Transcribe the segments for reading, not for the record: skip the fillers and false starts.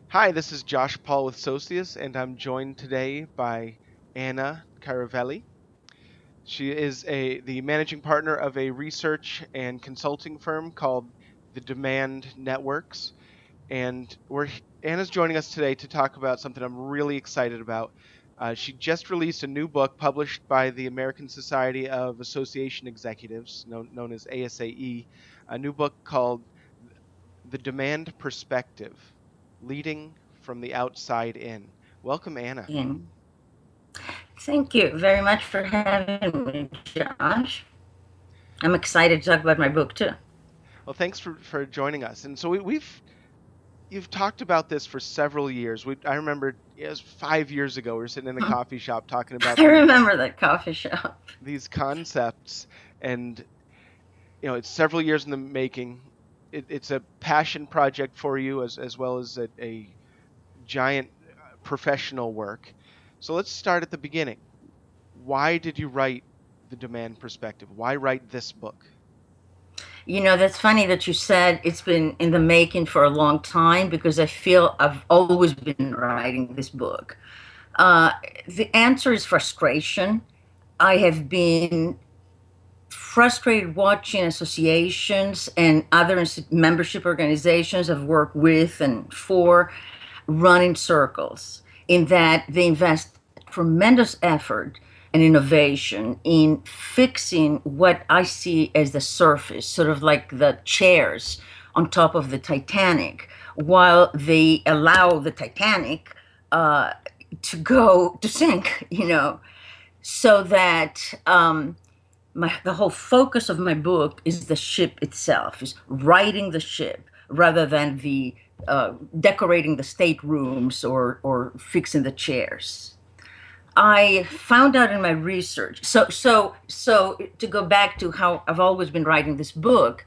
Hi, this is Josh Paul with Socious, and I'm joined today by Anna Caraveli. She is the managing partner of a research and consulting firm called the Demand Networks, and Anna's joining us today to talk about something I'm really excited about. She just released a new book published by the American Society of Association Executives, known as ASAE, a new book called The Demand Perspective: Leading from the Outside In. Welcome, Anna. In. Thank you very much for having me, Josh. I'm excited to talk about my book too. Well, thanks for joining us. And so we've you've talked about this for several years. I remember it was 5 years ago. We were sitting in a coffee shop talking about I remember that coffee shop. these concepts, and it's several years in the making. It's a passion project for you as well as a giant professional work. So let's start at the beginning. Why did you write The Demand Perspective? Why write this book? That's funny that you said it's been in the making for a long time because I feel I've always been writing this book. Uh, the answer is frustration. I have been frustrated watching associations and other membership organizations I've worked with and for running circles in that they invest tremendous effort and innovation in fixing what I see as the surface, sort of like the chairs on top of the Titanic, while they allow the Titanic uh, to go to sink, so that the whole focus of my book is the ship itself, is writing the ship rather than the decorating the staterooms or fixing the chairs. I found out in my research. So to go back to how I've always been writing this book,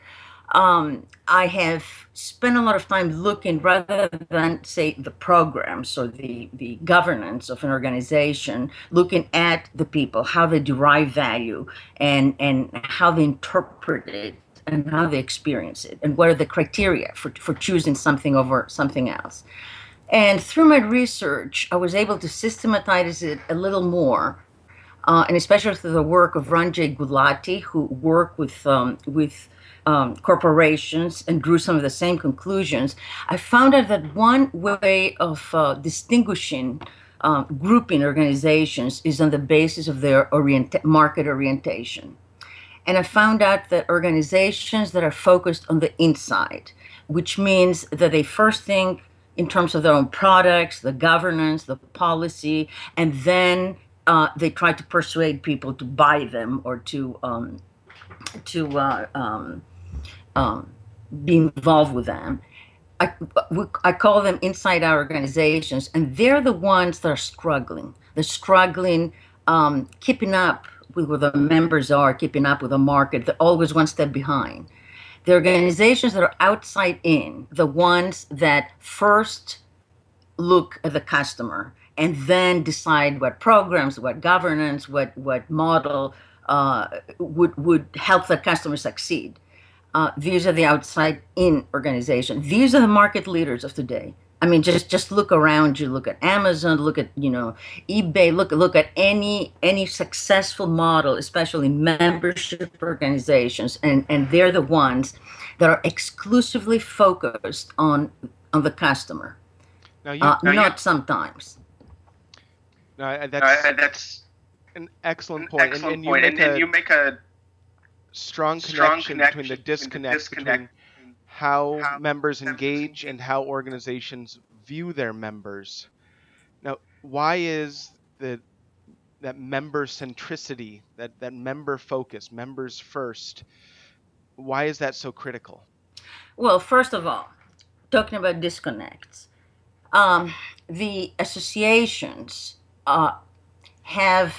I have spent a lot of time looking rather than say the programs or the governance of an organization, looking at the people, how they derive value and how they interpret it and how they experience it and what are the criteria for choosing something over something else. And through my research, I was able to systematize it a little more, and especially through the work of Ranjay Gulati, who worked with corporations and drew some of the same conclusions. I found out that one way of distinguishing grouping organizations is on the basis of their market orientation. And I found out that organizations that are focused on the inside, which means that they first think in terms of their own products, the governance, the policy, and then they try to persuade people to buy them or to be involved with them. I, I call them inside our organizations, and they're the ones that are struggling. They're struggling keeping up with where the members are, keeping up with the market. They're always one step behind. The organizations that are outside in, the ones that first look at the customer and then decide what programs, what governance, what model would help the customer succeed. These are the outside in organization. These are the market leaders of today. I mean, just look around you. Look at Amazon. Look at eBay. Look at any successful model, especially membership organizations, and they're the ones that are exclusively focused on the customer. Now you Not sometimes. that's That's an excellent an point, and excellent you point, make and a you make a strong strong connection between the connection between the disconnect disconnect between between how how members members engage and how organizations view their members. Now, why is that member centricity, that member focus, members first, why is that so critical? Well, first of all, talking about disconnects, um, the associations have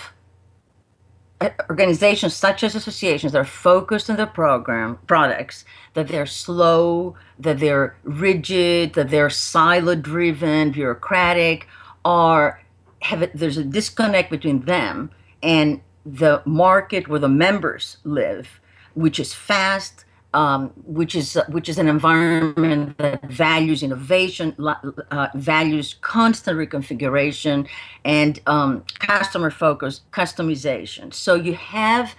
organizations such as associations that are focused on the program products, that they're slow, that they're rigid, that they're silo driven, bureaucratic, or there's a disconnect between them and the market where the members live, which is fast, which is an environment that values innovation, values constant reconfiguration, and customer focus customization. So you have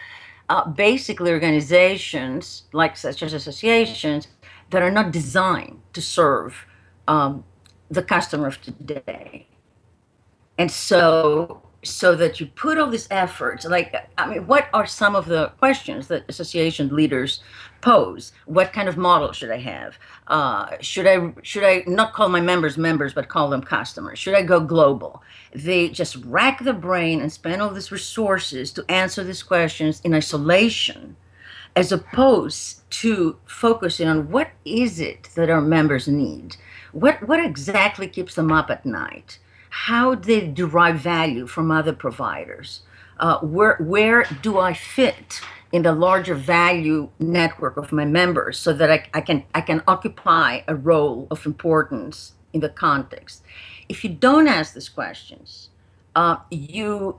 basically organizations like such as associations that are not designed to serve um, the customer of today. And so that you put all these efforts, like, I mean, what are some of the questions that association leaders pose? What kind of model should I have? Should I not call my members members but call them customers? Should I go global? They just rack the brain and spend all these resources to answer these questions in isolation, as opposed to focusing on what is it that our members need, what exactly keeps them up at night, how they derive value from other providers, where do I fit in the larger value network of my members, so that I can occupy a role of importance in the context. If you don't ask these questions, you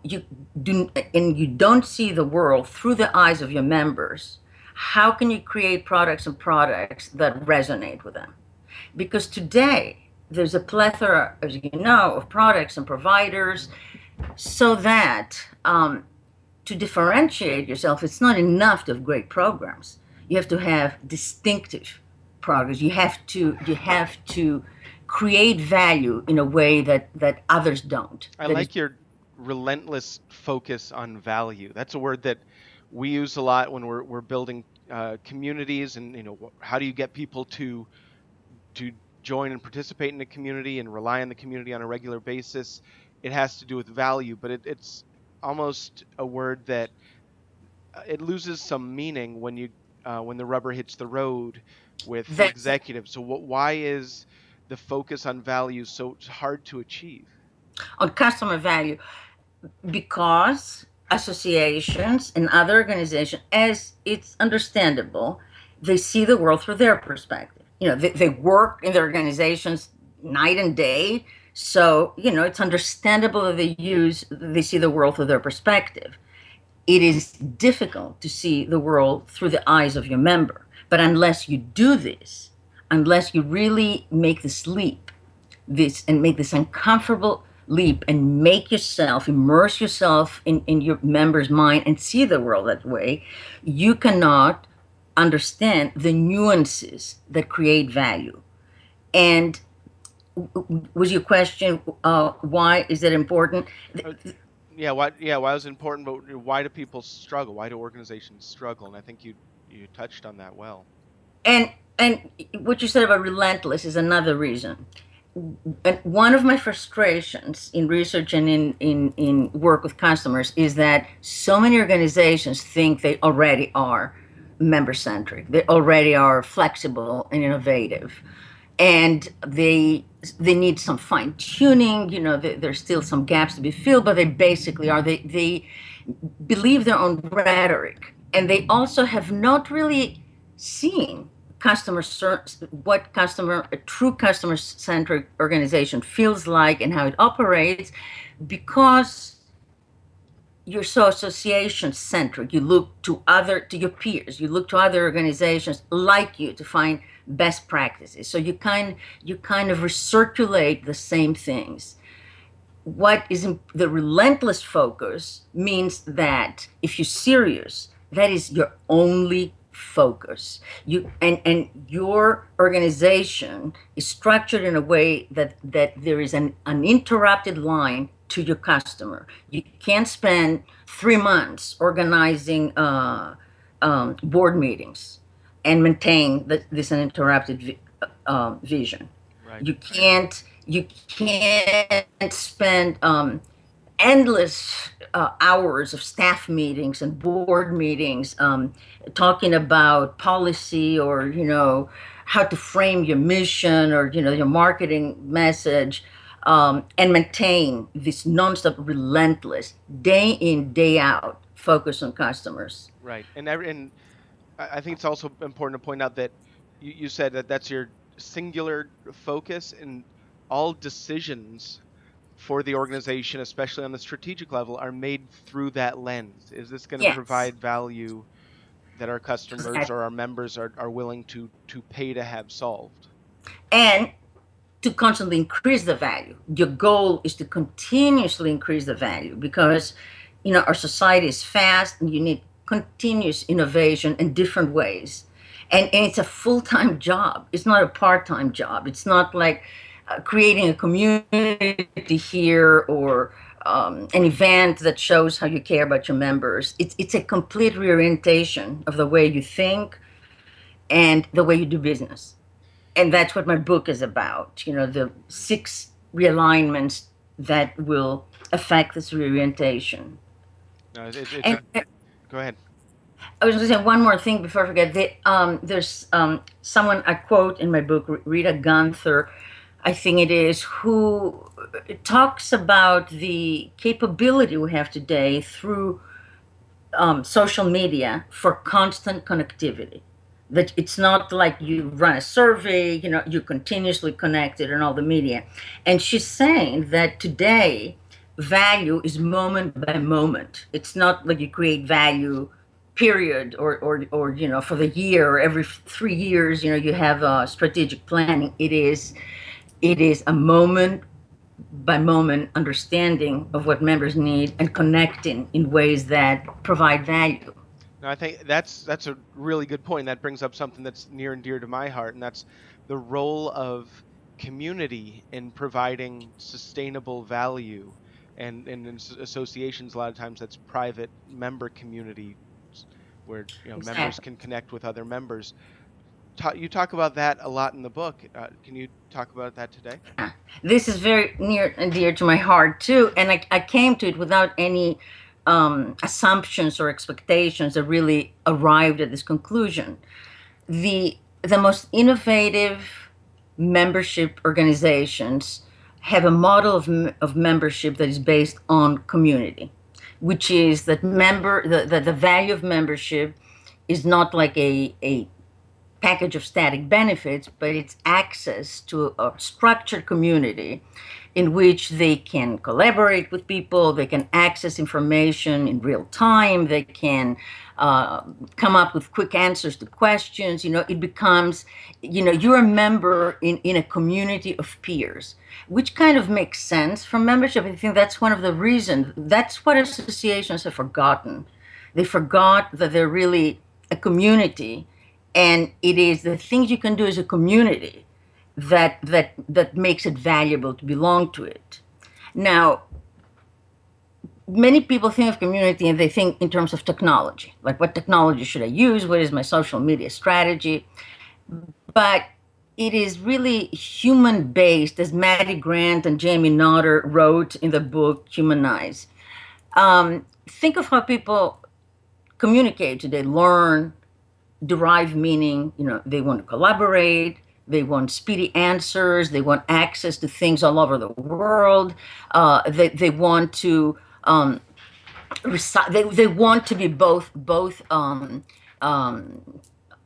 do, and you don't see the world through the eyes of your members, how can you create products that resonate with them? Because today there's a plethora, as you know, of products and providers, so that to differentiate yourself, it's not enough to have great programs. You have to have distinctive programs. You have to create value in a way that others don't. I That is like your relentless focus on value. That's a word that we use a lot when we're building communities, and how do you get people to join and participate in the community and rely on the community on a regular basis. It has to do with value, but it's almost a word that it loses some meaning when the rubber hits the road with that's executives. So why is the focus on value so hard to achieve? on customer value, because associations and other organizations, as it's understandable, they see the world through their perspective. They work in their organizations night and day. So, it's understandable that they see the world through their perspective. It is difficult to see the world through the eyes of your member. But unless you do this, unless you really make this leap, this and make this uncomfortable leap, and immerse yourself in your member's mind and see the world that way, you cannot understand the nuances that create value. And was your question, why is that important? Uh, why is it important, but why do people struggle? Why do organizations struggle? And I think you touched on that well. And what you said about relentless is another reason. And one of my frustrations in research and in work with customers is that so many organizations think they already are member centric. They already are flexible and innovative. And they need some fine tuning. There's still some gaps to be filled, but they basically are. They believe their own rhetoric, and they also have not really seen what a true customer centric organization feels like and how it operates, because you're so association centric. You look to your peers, you look to other organizations like you to find best practices. So you kind of recirculate the same things. What is the relentless focus means that if you're serious, that is your only focus. And your organization is structured in a way that there is an uninterrupted line to your customer. You can't spend 3 months organizing board meetings and maintain this uninterrupted vision. Right. You can't spend endless hours of staff meetings and board meetings, talking about policy, or how to frame your mission, or your marketing message, and maintain this nonstop, relentless, day in, day out focus on customers. Right. And I think it's also important to point out that you said that that's your singular focus, and all decisions for the organization, especially on the strategic level, are made through that lens. Is this going to Yes. provide value that our customers or our members are willing to pay to have solved. and to constantly increase the value. Your goal is to continuously increase the value because, our society is fast and you need continuous innovation in different ways. And it's a full-time job. It's not a part-time job. It's not like creating a community here or an event that shows how you care about your members. It's a complete reorientation of the way you think and the way you do business. And that's what my book is about, the 6 realignments that will affect this reorientation. No, it's And go ahead. I was going to say one more thing before I forget. There's someone I quote in my book, Rita Gunther, I think it is, who talks about the capability we have today through social media for constant connectivity. That it's not like you run a survey, you're continuously connected and all the media. And she's saying that today value is moment by moment. It's not like you create value period or for the year or every 3 years, you have strategic planning. It is a moment by moment understanding of what members need and connecting in ways that provide value. No, I think that's a really good point. That brings up something that's near and dear to my heart, and that's the role of community in providing sustainable value. And in associations, a lot of times that's private member community where members Exactly. can connect with other members. You talk about that a lot in the book. Can you talk about that today? This is very near and dear to my heart too, and I came to it without any assumptions or expectations that really arrived at this conclusion. The most innovative membership organizations have a model of membership that is based on community, which is that the value of membership is not like a package of static benefits, but it's access to a structured community in which they can collaborate with people, they can access information in real time, they can come up with quick answers to questions. It becomes, you're a member in a community of peers, which kind of makes sense from membership. I think that's one of the reasons. That's what associations have forgotten. They forgot that they're really a community, and it is the things you can do as a community that makes it valuable to belong to it. Now, many people think of community and they think in terms of technology, like what technology should I use? What is my social media strategy? But it is really human based, as Maddie Grant and Jamie Notter wrote in the book Humanize. Think of how people communicate today, learn, derive meaning. They want to collaborate, they want speedy answers, they want access to things all over the world. They want to they want to be both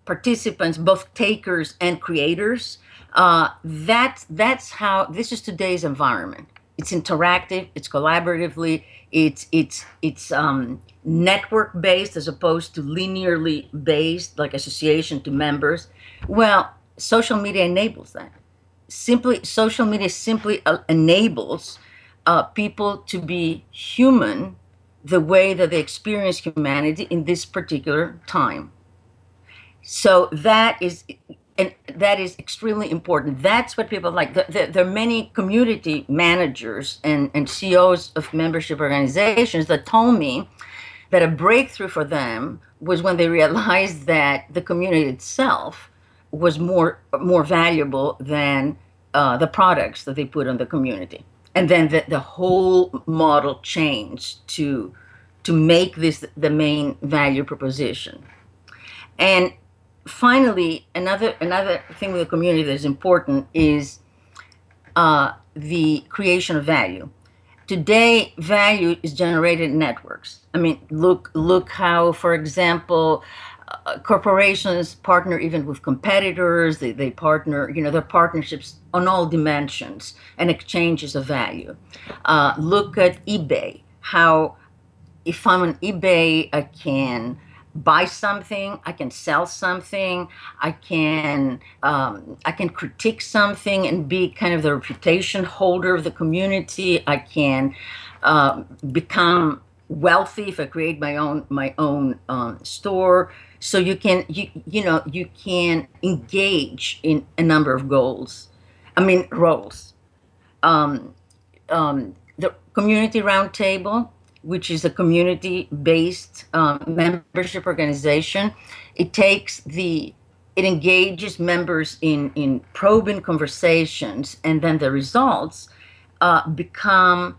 participants, both takers and creators. That's how this is today's environment. It's interactive, it's collaboratively, it's network based as opposed to linearly based, like association to members. Well, social media enables that. Social media simply enables people to be human the way that they experience humanity in this particular time. So that is extremely important. That's what people like. There are many community managers and CEOs of membership organizations that told me that a breakthrough for them was when they realized that the community itself was more valuable than the products that they put on the community. And then the whole model changed to make this the main value proposition. And finally, another thing with the community that is important is the creation of value. Today, value is generated in networks. I mean, look how, for example, corporations partner even with competitors. They partner, their partnerships on all dimensions and exchanges of value. Look at eBay. How if I'm on eBay, I can buy something, I can sell something, I can critique something and be kind of the reputation holder of the community. I can become wealthy if I create my own store. So you can engage in a number of goals. I mean roles. Um, the Community Roundtable, which is a community-based membership organization. It takes the it engages members in probing conversations, and then the results become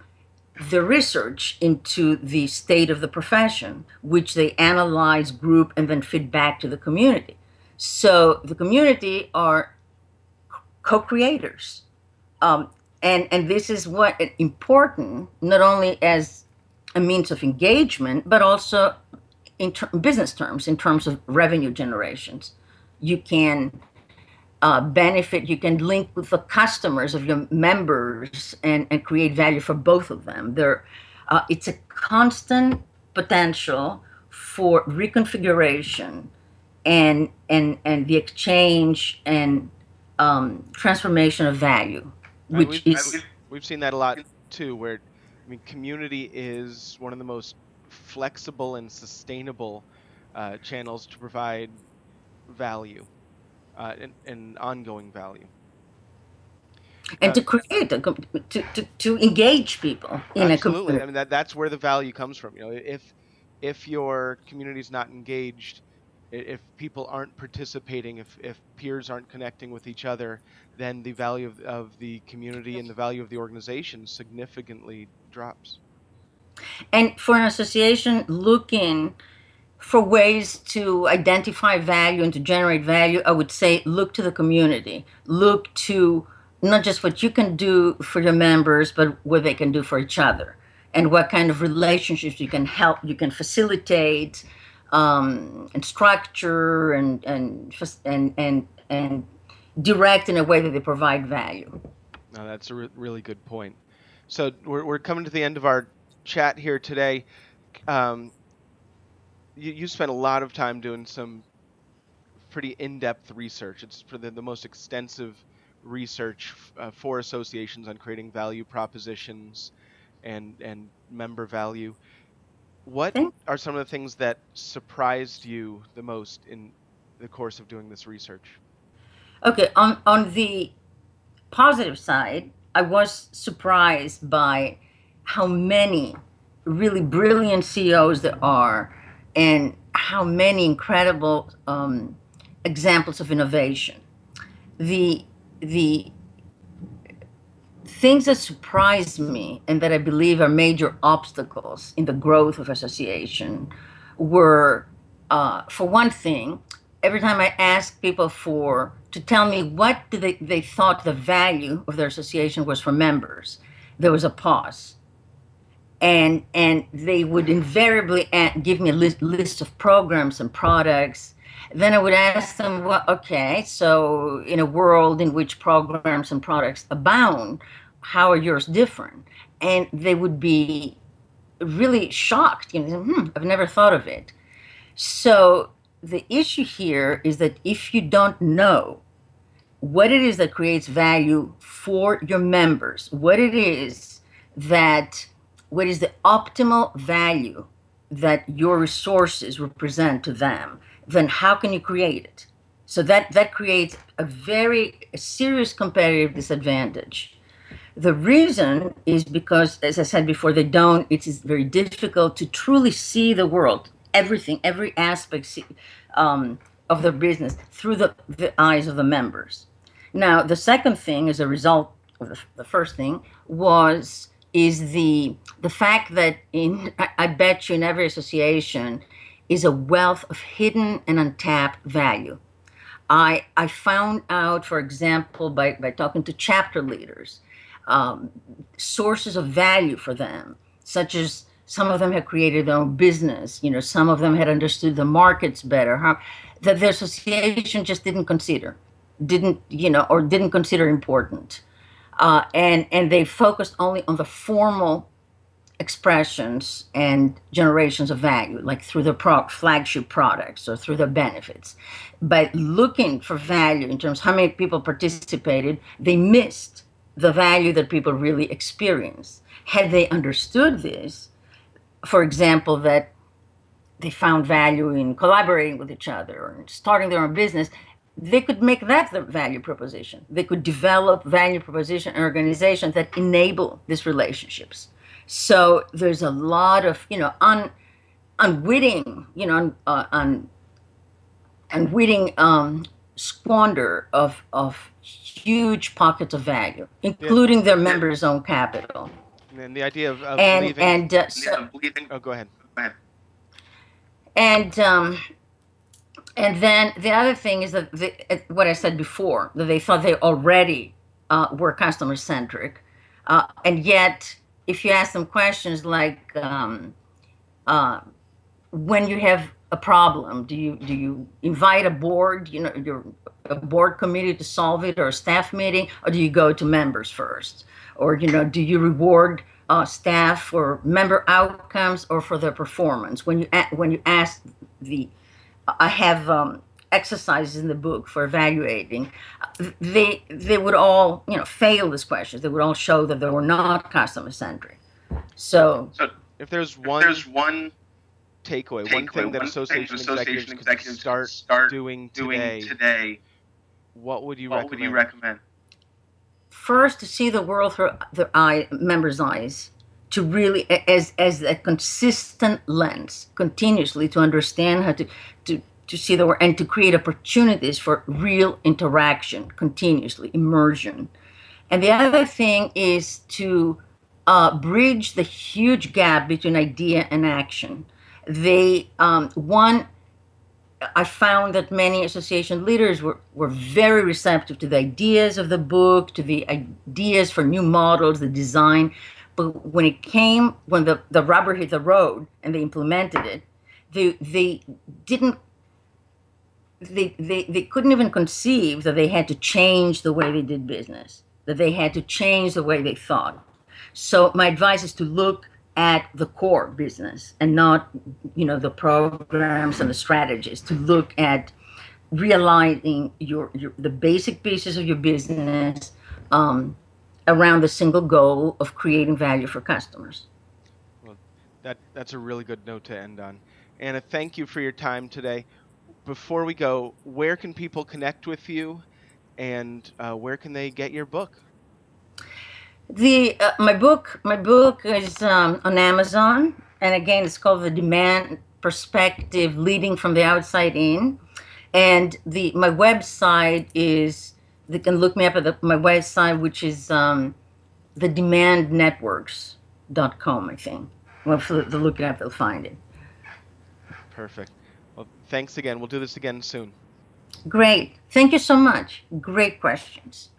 the research into the state of the profession, which they analyze, group, and then feed back to the community. So the community are co-creators, um, and this is what important not only as a means of engagement, but also in business terms, in terms of revenue generations. You can benefit, you can link with the customers of your members and create value for both of them. It's a constant potential for reconfiguration and the exchange and transformation of value, Right, which is we've seen that a lot too, where I mean, community is one of the most flexible and sustainable channels to provide value and ongoing value. and Now, to create to engage people in a absolutely. community. I mean, that's where the value comes from. You know, if your community is not engaged, if people aren't participating, if peers aren't connecting with each other, then the value of the community and the value of the organization significantly drops. And for an association looking for ways to identify value and to generate value, I would say look to the community. Look to not just what you can do for your members, but what they can do for each other, and what kind of relationships you can facilitate, and structure and direct in a way that they provide value. No, that's a really good point. So we're coming to the end of our chat here today. Um, you spent a lot of time doing some pretty in-depth research. It's for the most extensive research for associations on creating value propositions and member value. What Thank are some of the things that surprised you the most in the course of doing this research? Okay, on the positive side, I was surprised by how many really brilliant CEOs there are and how many incredible examples of innovation. The the things that surprise me and that I believe are major obstacles in the growth of association were, for one thing, every time I asked people to tell me what they thought the value of their association was for members, there was a pause. And they would invariably give me a list of programs and products. Then I would ask them, well, okay, so in a world in which programs and products abound, how are yours different? And they would be really shocked. I've never thought of it. So the issue here is that if you don't know what it is that creates value for your members, that what is the optimal value that your resources represent to them, then how can you create it? So that creates a serious competitive disadvantage. The reason is because, as I said before, it is very difficult to truly see the world, everything, every aspect um, of their business through the eyes of the members. Now, the second thing, as a result of the first thing, is the fact that I bet you in every association is a wealth of hidden and untapped value. I found out, for example, by talking to chapter leaders, um, sources of value for them, such as some of them had created their own business, some of them had understood the markets better, that their association just didn't consider important. And they focused only on the formal expressions and generations of value, like through their flagship products or through their benefits. By looking for value in terms of how many people participated, they missed the value that people really experienced. Had they understood this, for example, that they found value in collaborating with each other or starting their own business, they could make that the value proposition. They could develop value proposition and organizations that enable these relationships. So there's a lot of unwitting, unwitting squander of huge pockets of value, Yeah, including their members' own capital. and the idea of And leaving. and so Oh, go ahead. and And then the other thing is that what I said before, that they thought they already were customer centric, and yet if you ask them questions like, uh, when you have a problem, do you invite a board, your a board committee to solve it, or a staff meeting, or do you go to members first, or do you reward staff for member outcomes or for their performance? When you ask the I have exercises in the book for evaluating. They would all fail these questions. They would all show that they were not customer centric. So If there's one takeaway, one thing that association executives could start doing today, what would you recommend? first, to see the world through the members' eyes, to really as a consistent lens, continuously to understand how to see the world and to create opportunities for real interaction, continuously immersion. And the other thing is to bridge the huge gap between idea and action. They one I found that many association leaders were very receptive to the ideas of the book, to the ideas for new models, the design. But when the rubber hit the road and they implemented it, they didn't they couldn't even conceive that they had to change the way they did business, that they had to change the way they thought. So my advice is to look at the core business and not, the programs and the strategies. To look at realigning the basic pieces of your business around the single goal of creating value for customers. Well, that's a really good note to end on. Anna, thank you for your time today. Before we go, where can people connect with you, and where can they get your book? The my book is on Amazon, and again, it's called The Demand Perspective: Leading from the Outside In. And my website is, they can look me up at my website, which is thedemandnetworks.com, I think. Well, if they look it up, they'll find it. Perfect. Well, thanks again. We'll do this again soon. Great. Thank you so much. Great questions.